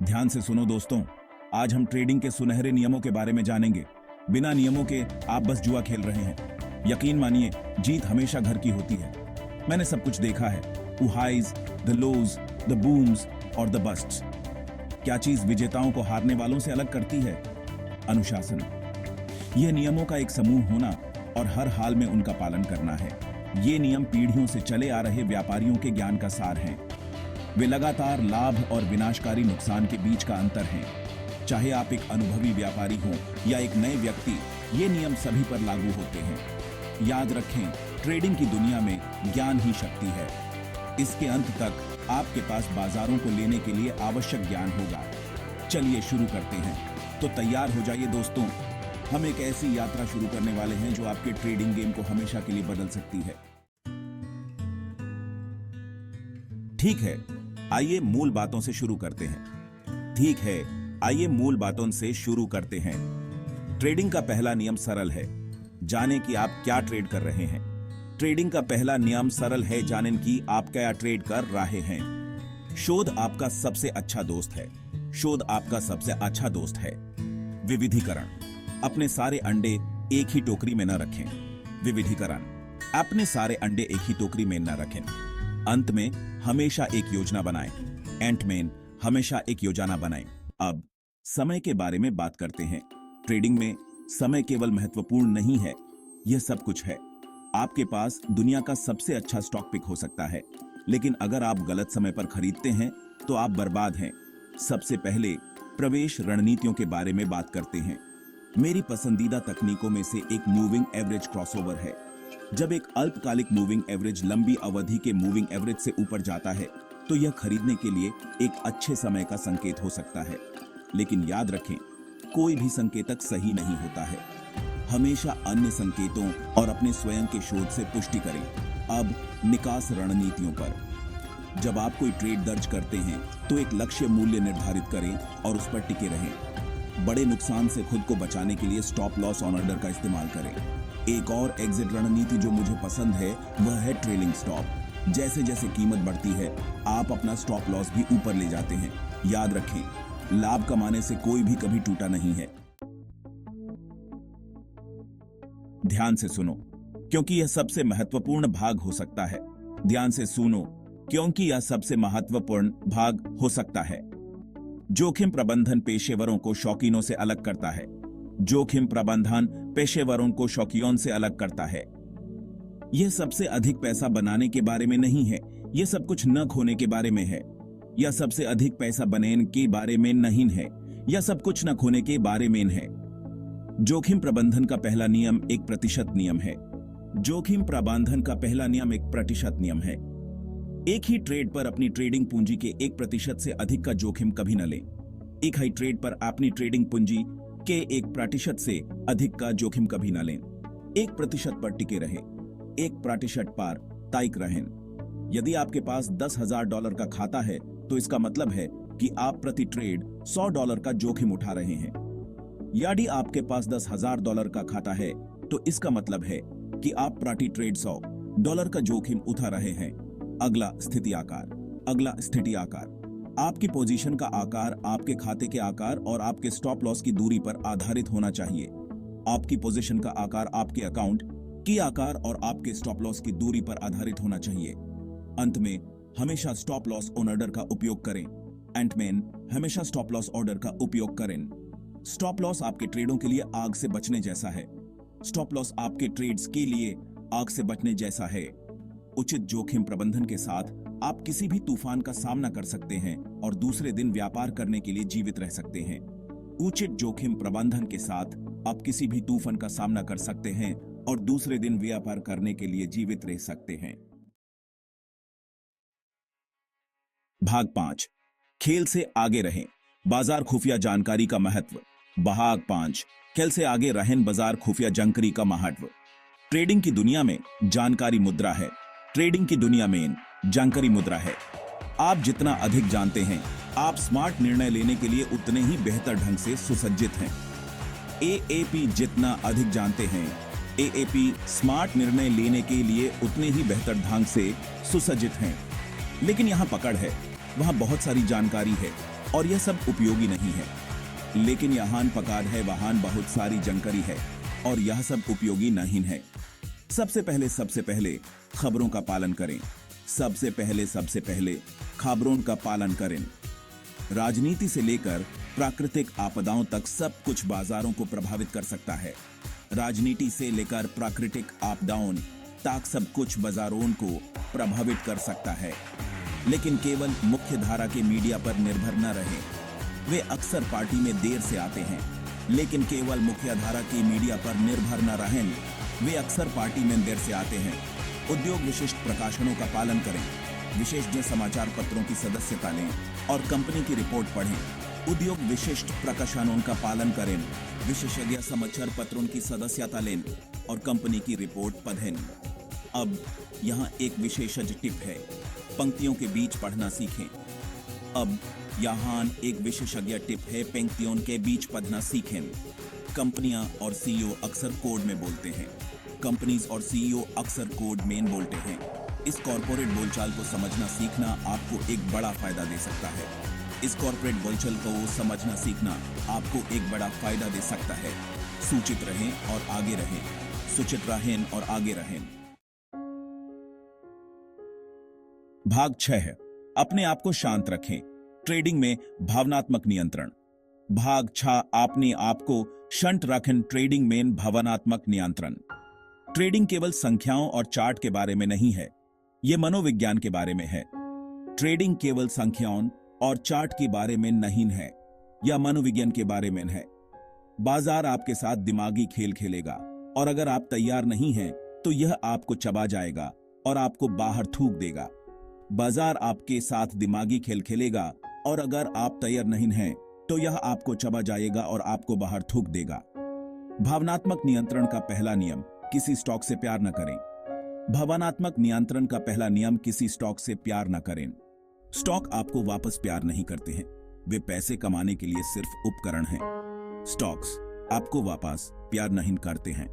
ध्यान से सुनो दोस्तों, आज हम ट्रेडिंग के सुनहरे नियमों के बारे में जानेंगे। बिना नियमों के आप बस जुआ खेल रहे हैं। यकीन मानिए, जीत हमेशा घर की होती है। मैंने सब कुछ देखा है, the highs, the lows, the booms और द बस्ट्स। क्या चीज विजेताओं को हारने वालों से अलग करती है? अनुशासन। यह नियमों का एक समूह होना और हर हाल में उनका पालन करना है। ये नियम पीढ़ियों से चले आ रहे व्यापारियों के ज्ञान का सार हैं। वे लगातार लाभ और विनाशकारी नुकसान के बीच का अंतर हैं। चाहे आप एक अनुभवी व्यापारी हों या एक नए व्यक्ति, ये नियम सभी पर लागू होते हैं। याद रखें, ट्रेडिंग की दुनिया में ज्ञान ही शक्ति है। इसके अंत तक आपके पास बाजारों को लेने के लिए आवश्यक ज्ञान होगा। चलिए शुरू करते हैं। तो तैयार हो जाइए दोस्तों, हम एक ऐसी यात्रा शुरू करने वाले हैं जो आपके ट्रेडिंग गेम को हमेशा के लिए बदल सकती है। ठीक है, आइए मूल बातों से शुरू करते हैं। ट्रेडिंग का पहला नियम सरल है, जानें कि आप क्या ट्रेड कर रहे हैं। ट्रेडिंग का पहला नियम सरल है, जानें कि आप क्या ट्रेड कर रहे हैं। शोध आपका सबसे अच्छा दोस्त है। विविधीकरण। अपने सारे अंडे एक ही टोकरी में न रखें। अंत में हमेशा एक योजना बनाएं। एंटमैन हमेशा एक योजना बनाएं। अब समय के बारे में बात करते हैं। ट्रेडिंग में समय केवल महत्वपूर्ण नहीं है, यह सब कुछ है। आपके पास दुनिया का सबसे अच्छा स्टॉक पिक हो सकता है, लेकिन अगर आप गलत समय पर खरीदते हैं तो आप बर्बाद हैं। सबसे पहले प्रवेश रणनीतियों के बारे में बात करते हैं। मेरी पसंदीदा तकनीकों में से एक मूविंग एवरेज क्रॉसओवर है। जब एक अल्पकालिक मूविंग एवरेज लंबी अवधि के मूविंग एवरेज से ऊपर जाता है तो यह खरीदने के लिए एक अच्छे समय का संकेत हो सकता है। लेकिन याद रखें, कोई भी संकेतक सही नहीं होता है। हमेशा अन्य संकेतों और अपने स्वयं के शोध से पुष्टि करें। अब निकास रणनीतियों पर। जब आप कोई ट्रेड दर्ज करते हैं तो एक लक्ष्य मूल्य निर्धारित करें और उस पर टिके रहें। बड़े नुकसान से खुद को बचाने के लिए स्टॉप लॉस ऑन ऑर्डर का इस्तेमाल करें। एक और एग्जिट रणनीति जो मुझे पसंद है वह है ट्रेलिंग स्टॉप। जैसे जैसे कीमत बढ़ती है, आप अपना स्टॉप लॉस भी ऊपर ले जाते हैं। याद रखें, लाभ कमाने से कोई भी कभी टूटा नहीं है। ध्यान से सुनो, क्योंकि यह सबसे महत्वपूर्ण भाग हो सकता है। जोखिम प्रबंधन पेशेवरों को शौकीनों से अलग करता है। यह सबसे अधिक पैसा बनाने के बारे में नहीं है, यह सब कुछ न खोने के बारे में है। यह सबसे अधिक पैसा बनाने के बारे में नहीं है, यह सब कुछ न खोने के बारे में है। जोखिम प्रबंधन का पहला नियम 1% नियम है। एक ही ट्रेड पर अपनी ट्रेडिंग पूंजी के 1% से अधिक का जोखिम कभी न लें। एक ही ट्रेड पर अपनी ट्रेडिंग पूंजी के 1% से अधिक का जोखिम कभी न लें। 1% पर टिके रहें, 1% पर ताइक रहें। यदि आपके पास $10,000 का खाता है तो इसका मतलब है कि आप प्रति ट्रेड $100 का जोखिम उठा रहे हैं। यदि आपके पास $10,000 का खाता है तो इसका मतलब है कि आप प्रति ट्रेड $100 का जोखिम उठा रहे हैं। अगला स्थिति आकार। आपकी पोजीशन का आकार आपके खाते के आकार और आपके स्टॉप लॉस की दूरी पर आधारित होना चाहिए। आपकी पोजीशन का आकार आपके अकाउंट की आकार और आपके स्टॉप लॉस की दूरी पर आधारित होना चाहिए। अंत में हमेशा स्टॉप लॉस ऑन ऑर्डर का उपयोग करें। एंटमैन हमेशा स्टॉप लॉस ऑर्डर का उपयोग करें। स्टॉप लॉस आपके ट्रेडों के लिए आग से बचने जैसा है। उचित जोखिम प्रबंधन के साथ आप किसी भी तूफान का सामना कर सकते हैं और दूसरे दिन व्यापार करने के लिए जीवित रह सकते हैं। उचित जोखिम प्रबंधन के साथ आप किसी भी तूफान का सामना कर सकते हैं और दूसरे दिन व्यापार करने के लिए जीवित रह सकते हैं। भाग 5, खेल से आगे रहें, बाजार खुफिया जानकारी का महत्व। भाग 5, खेल से आगे रहें, बाजार खुफिया जानकारी का महत्व। ट्रेडिंग की दुनिया में जानकारी मुद्रा है। आप जितना अधिक जानते हैं, आप स्मार्ट निर्णय लेने के लिए उतने ही बेहतर ढंग से सुसज्जित हैं। एएपी जितना अधिक जानते हैं, एएपी स्मार्ट निर्णय लेने के लिए उतने ही बेहतर ढंग से सुसज्जित हैं। लेकिन यहाँ पकड़ है, वहाँ बहुत सारी जानकारी है। और यह सब उपयोगी नहीं है। लेकिन यहान पकाद है वहान बहुत सारी जानकारी है और यह सब उपयोगी नहीं है। सबसे पहले खबरों का पालन करें। सबसे पहले खबरों का पालन करें। राजनीति से लेकर प्राकृतिक आपदाओं तक सब कुछ बाजारों को प्रभावित कर सकता है। राजनीति से लेकर प्राकृतिक आपदाओं तक सब कुछ बाजारों को प्रभावित कर सकता है। लेकिन केवल मुख्य धारा के मीडिया पर निर्भर न रहें। वे अक्सर पार्टी में देर से आते हैं, लेकिन केवल मुख्य धारा की मीडिया पर निर्भर न रहें। वे अक्सर पार्टी में देर से आते हैं। उद्योग विशिष्ट प्रकाशनों का पालन करें। विशेषज्ञ समाचार पत्रों की सदस्यता लें और कंपनी की रिपोर्ट पढ़ें। उद्योग विशिष्ट प्रकाशनों का पालन करें। विशेषज्ञ समाचार पत्रों की सदस्यता लें और कंपनी की रिपोर्ट पढ़ें। अब यहाँ एक विशेषज्ञ टिप है, पंक्तियों के बीच पढ़ना सीखें। अब यहाँ एक विशेषज्ञ टिप है, पंक्तियों के बीच पढ़ना सीखें। कंपनियां और सीईओ अक्सर कोड में बोलते हैं। कंपनीज और सीईओ अक्सर कोड में बोलते हैं। इस कॉर्पोरेट बोलचाल को समझना सीखना आपको एक बड़ा फायदा दे सकता है। इस कॉर्पोरेट बोलचाल को समझना सीखना आपको एक बड़ा फायदा दे सकता है। सूचित रहें और आगे रहें। सूचित रहें और आगे रहें। भाग 6 है, अपने आप को शांत रखें। ट्रेडिंग में भावनात्मक नियंत्रण। भाग 6, अपने आप को शांत रखें। ट्रेडिंग में भावनात्मक नियंत्रण। ट्रेडिंग केवल संख्याओं और चार्ट के बारे में नहीं है, यह मनोविज्ञान के बारे में है। ट्रेडिंग केवल संख्याओं और चार्ट के बारे में नहीं है, यह मनोविज्ञान के बारे में है। बाजार आपके साथ दिमागी खेल खेलेगा और अगर आप तैयार नहीं हैं तो यह आपको चबा जाएगा और आपको बाहर थूक देगा। बाजार आपके साथ दिमागी खेल खेलेगा और अगर आप तैयार नहीं हैं तो यह आपको चबा जाएगा और आपको बाहर थूक देगा। भावनात्मक नियंत्रण का पहला नियम, किसी स्टॉक से प्यार न करें। भावनात्मक नियंत्रण का पहला नियम, किसी स्टॉक से प्यार न करें। स्टॉक आपको वापस प्यार नहीं करते हैं, वे पैसे कमाने के लिए सिर्फ उपकरण हैं। स्टॉक्स आपको वापस प्यार नहीं करते हैं,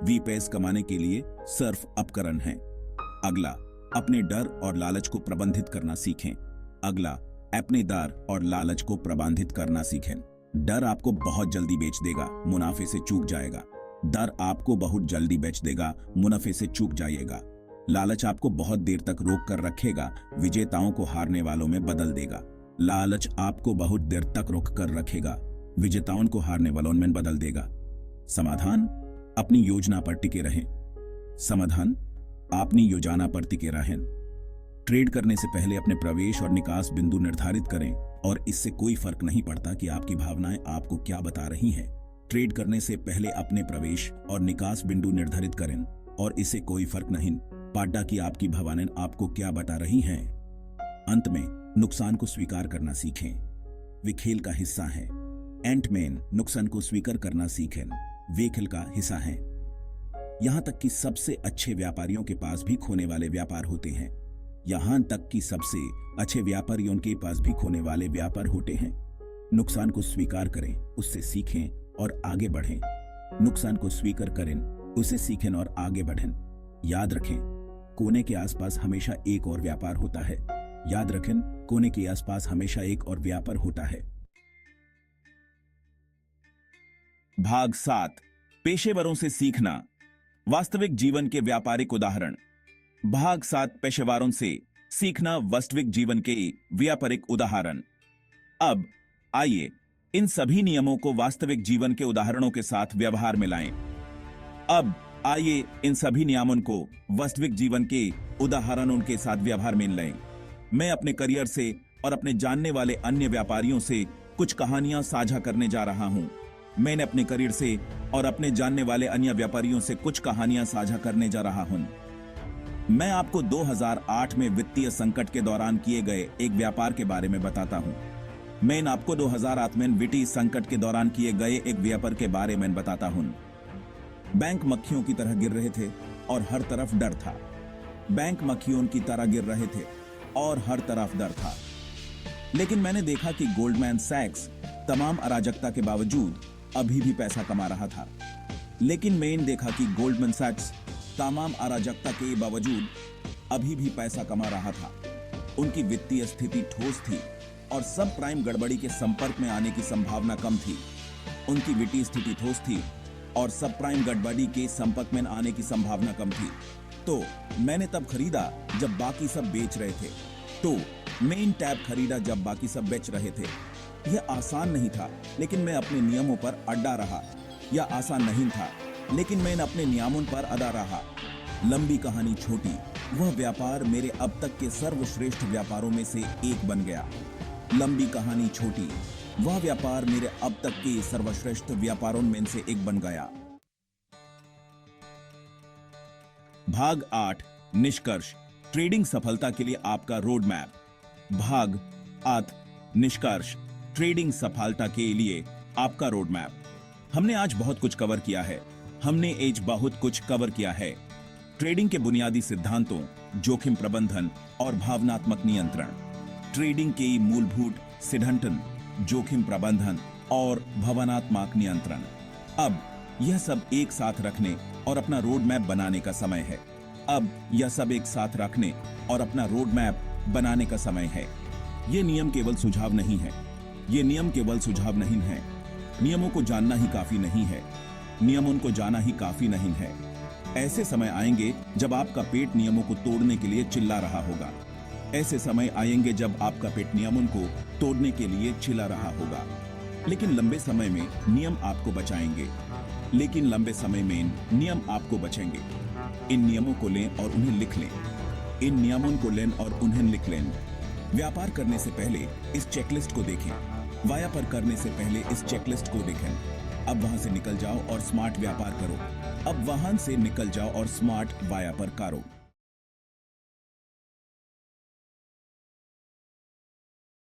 वे पैसे कमाने के लिए सिर्फ उपकरण हैं। अगला, अपने डर और लालच को प्रबंधित करना सीखें। अगला, अपने डर और लालच को प्रबंधित करना सीखें। डर आपको बहुत जल्दी बेच देगा, मुनाफे से चूक जाएगा। डर आपको बहुत जल्दी बेच देगा, मुनाफे से चूक जाइएगा। लालच आपको बहुत देर तक रोक कर रखेगा, विजेताओं को हारने वालों में बदल देगा। लालच आपको बहुत देर तक रोक कर रखेगा, विजेताओं को हारने वालों में बदल देगा। समाधान, अपनी योजना पर टिके रहें। समाधान, अपनी योजना पर टिके रहें। ट्रेड करने से पहले अपने प्रवेश और निकास बिंदु निर्धारित करें और इससे कोई फर्क नहीं पड़ता कि आपकी भावनाएं आपको क्या बता रही हैं। ट्रेड करने से पहले अपने प्रवेश और निकास बिंदु निर्धारित करें और इससे कोई फर्क नहीं पड़ता कि आपकी भावनाएं आपको क्या बता रही हैं। अंत में, नुकसान को स्वीकार करना सीखें, वे खेल का हिस्सा हैं। एंटमैन, नुकसान को स्वीकार करना सीखें, वे खेल का हिस्सा हैं। यहां तक कि सबसे अच्छे व्यापारियों के पास भी खोने वाले व्यापार होते हैं। यहां तक कि सबसे अच्छे व्यापारियों के पास भी खोने वाले व्यापार होते हैं। नुकसान को स्वीकार करें, उससे सीखें और आगे बढ़ें। नुकसान को स्वीकार करें, उसे सीखें और आगे बढ़ें। याद रखें, कोने के आसपास हमेशा एक और व्यापार होता है। याद रखें, कोने के आसपास हमेशा एक और व्यापार होता है। भाग 7, पेशेवरों से सीखना, वास्तविक जीवन के व्यापारिक उदाहरण। भाग 7, पेशेवरों से सीखना, वास्तविक जीवन के व्यापारिक उदाहरण। अब आइए इन सभी नियमों को वास्तविक जीवन के उदाहरणों के साथ व्यवहार में लाएं। अब आइए इन सभी नियमों को वास्तविक जीवन के उदाहरणों के साथ व्यवहार में लाएं। मैं अपने करियर से और अपने जानने वाले अन्य व्यापारियों से कुछ कहानियां साझा करने जा रहा हूं। मैंने अपने करियर से और अपने जानने वाले अन्य व्यापारियों से कुछ कहानियां साझा करने जा रहा हूं। मैं आपको 2008 में वित्तीय संकट के दौरान किए गए एक व्यापार के बारे में बताता हूं। मैं आपको 2008 में वित्तीय संकट के दौरान किए गए एक व्यापार के बारे में बताता हूं। बैंक मक्खियों की तरह गिर रहे थे और हर तरफ डर था। बैंक मक्खियों की तरह गिर रहे थे और हर तरफ डर था। लेकिन मैंने देखा कि गोल्डमैन सैक्स तमाम अराजकता के बावजूद अभी भी पैसा कमा रहा था। लेकिन मैंने देखा कि गोल्डमैन सैक्स तमाम अराजकता के बावजूद अभी भी पैसा कमा रहा था। उनकी वित्तीय स्थिति ठोस थी, और सब प्राइम गड़बड़ी के संपर्क में आने की संभावना कम थी। उनकी वित्तीय स्थिति ठोस थी और सब प्राइम गड़बड़ी के संपर्क में आने की संभावना कम थी। तो मैंने तब खरीदा जब बाकी सब बेच रहे थे। तो मेन टैब खरीदा जब बाकी सब बेच रहे थे। यह आसान नहीं था, लेकिन मैं अपने नियमों पर अड़ा रहा। यह आसान नहीं था, लेकिन मैं अपने नियमों पर अड़ा रहा। लंबी कहानी छोटी, वह व्यापार मेरे अब तक के सर्वश्रेष्ठ व्यापारों में से एक बन गया। लंबी कहानी छोटी, वह व्यापार मेरे अब तक के सर्वश्रेष्ठ व्यापारों में से एक बन गया। भाग 8, निष्कर्ष, ट्रेडिंग सफलता के लिए आपका रोड मैप। भाग 8, निष्कर्ष, ट्रेडिंग सफलता के लिए आपका रोड मैप। हमने आज बहुत कुछ कवर किया है। हमने आज बहुत कुछ कवर किया है। ट्रेडिंग के बुनियादी सिद्धांतों, जोखिम प्रबंधन और भावनात्मक नियंत्रण। ट्रेडिंग के मूलभूत सिद्धांतन, जोखिम प्रबंधन और भावनात्मक नियंत्रण। अब यह सब एक साथ रखने और अपना रोड मैप बनाने का समय है। अब यह सब एक साथ रखने और अपना रोड मैप बनाने का समय है। ये नियम केवल सुझाव नहीं है। ये नियम केवल सुझाव नहीं है। नियमों को जानना ही काफी नहीं है। नियमों को जाना ही काफी नहीं है। ऐसे समय आएंगे जब आपका पेट नियमों को तोड़ने के लिए चिल्ला रहा होगा। ऐसे समय आएंगे जब आपका पेट नियमों को तोड़ने के लिए चिल्ला रहा होगा। लेकिन लंबे समय में नियम आपको बचाएंगे। लेकिन लंबे समय में नियम आपको बचेंगे। इन नियमों को लें और उन्हें लिख लें। इन नियमों को लें और उन्हें लिख लें। व्यापार करने से पहले इस चेकलिस्ट को देखें। व्यापार करने से पहले इस चेकलिस्ट को देखें। अब वहां से निकल जाओ और स्मार्ट व्यापार करो। अब वहां से निकल जाओ और स्मार्ट व्यापार करो।